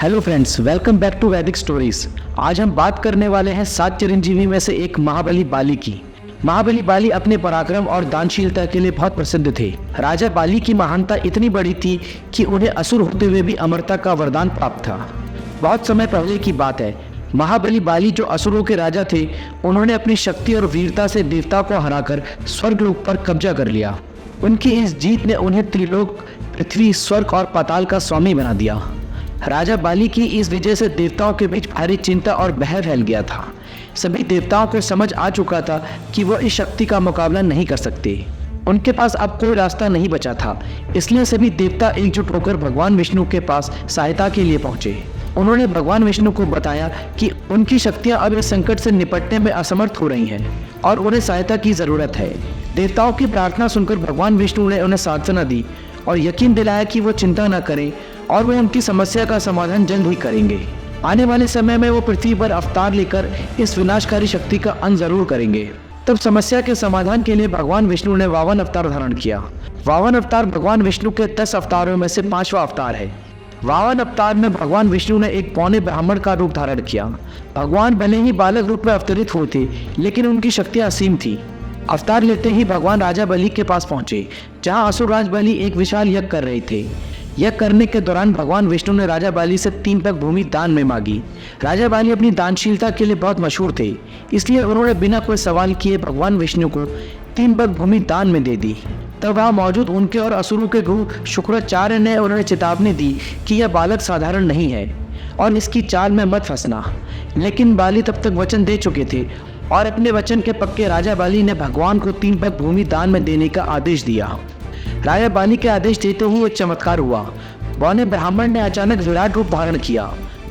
Hello friends, welcome back to Vedic Stories. आज हम बात करने वाले हैं 7 चिरंजीवी में से एक महाबली बाली की। महाबली बाली अपने पराक्रम और दानशीलता के लिए बहुत प्रसिद्ध थे। राजा बाली की महानता इतनी बड़ी थी कि उन्हें असुर होते हुए भी अमरता का वरदान प्राप्त था। बहुत समय पहले की बात है। महाबली बाली जो असुरों के राजा थे, उन्होंने अपनी शक्ति और वीरता से देवता को हराकर स्वर्गलोक पर कब्जा कर लिया। उनकी इस जीत ने उन्हें त्रिलोक, पृथ्वी, स्वर्ग और पाताल का स्वामी बना दिया। राजा बाली की इस विजय से देवताओं के बीच भारी चिंता और भय फैल गया था। सभी देवताओं को समझ आ चुका था कि वो इस शक्ति का मुकाबला नहीं कर सकते। उनके पास अब कोई रास्ता नहीं बचा था। इसलिए सभी देवता एकजुट होकर भगवान विष्णु के पास सहायता के लिए पहुंचे। उन्होंने भगवान विष्णु को बताया कि उनकी शक्तियां अब इस संकट से निपटने में असमर्थ हो रही हैं और उन्हें सहायता की जरूरत है। देवताओं की प्रार्थना सुनकर भगवान विष्णु ने उन्हें सांत्वना दी और यकीन दिलाया कि वो चिंता न करें और वे उनकी समस्या का समाधान जल्द ही करेंगे। आने वाले समय में वो पृथ्वी पर अवतार लेकर इस विनाशकारी शक्ति का अंत जरूर करेंगे। तब समस्या के समाधान के लिए भगवान विष्णु ने वामन अवतार धारण किया। वामन अवतार भगवान विष्णु के 10 अवतारों में से 5वां अवतार है। वामन अवतार में भगवान विष्णु ने एक पौने ब्राह्मण का रूप धारण किया। भगवान भले ही बालक रूप में अवतरित हुए थे, लेकिन उनकी शक्तियां असीम थी। अवतार लेते ही भगवान राजा बलि के पास पहुंचे, जहां असुरराज बलि एक विशाल यज्ञ कर रहे थे। यज्ञ करने के दौरान भगवान विष्णु ने राजा बाली से 3 पग भूमि दान में मांगी। राजा बाली अपनी दानशीलता के लिए बहुत मशहूर थे, इसलिए उन्होंने बिना कोई सवाल किए भगवान विष्णु को 3 पग भूमि दान में दे दी। तब वहाँ मौजूद उनके और असुरों के गुरु शुक्राचार्य ने उन्हें चेतावनी दी कि यह बालक साधारण नहीं है और इसकी चाल में मत फंसना। लेकिन बाली तब तक वचन दे चुके थे और अपने वचन के पक्के राजा बाली ने भगवान को 3 पग भूमि दान में देने का आदेश दिया। राजा बाली के आदेश देते ही एक चमत्कार हुआ। बौने ब्राह्मण ने अचानक विराट रूप धारण किया।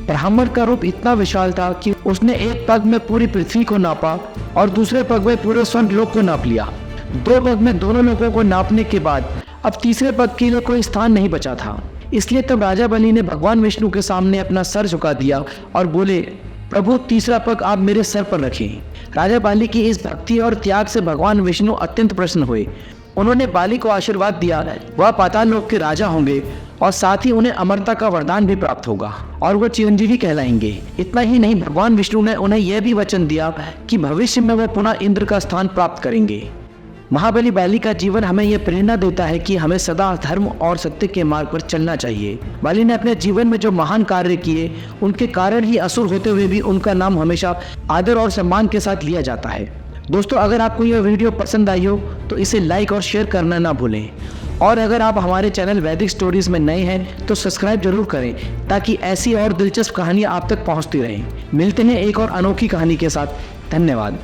ब्राह्मण का रूप इतना विशाल था कि उसने एक पग में पूरी पृथ्वी को नापा और दूसरे पग में पूरे स्वर्ग लोक को नाप लिया। 2 पग में दोनों लोगों को नापने के बाद अब तीसरे पग के लिए कोई स्थान नहीं बचा था। इसलिए तब राजा बाली ने भगवान विष्णु के सामने अपना सर झुका दिया और बोले, प्रभु, तीसरा पग आप मेरे सर पर रखें। राजा बाली की इस भक्ति और त्याग से भगवान विष्णु अत्यंत प्रसन्न हुए। उन्होंने बाली को आशीर्वाद दिया, वह पाताल लोक के राजा होंगे और साथ ही उन्हें अमरता का वरदान भी प्राप्त होगा और वह चिरंजीवी कहलाएंगे। इतना ही नहीं, भगवान विष्णु ने उन्हें यह भी वचन दिया कि भविष्य में वह पुनः इंद्र का स्थान प्राप्त करेंगे। महाबली बाली का जीवन हमें यह प्रेरणा देता है कि हमें सदा धर्म और सत्य के मार्ग पर चलना चाहिए। बाली ने अपने जीवन में जो महान कार्य किए, उनके कारण ही असुर होते हुए भी उनका नाम हमेशा आदर और सम्मान के साथ लिया जाता है। दोस्तों, अगर आपको यह वीडियो पसंद आई हो तो इसे लाइक और शेयर करना ना भूलें। और अगर आप हमारे चैनल वैदिक स्टोरीज में नए हैं तो सब्सक्राइब जरूर करें, ताकि ऐसी और दिलचस्प कहानियाँ आप तक पहुँचती रहें। मिलते हैं एक और अनोखी कहानी के साथ। धन्यवाद।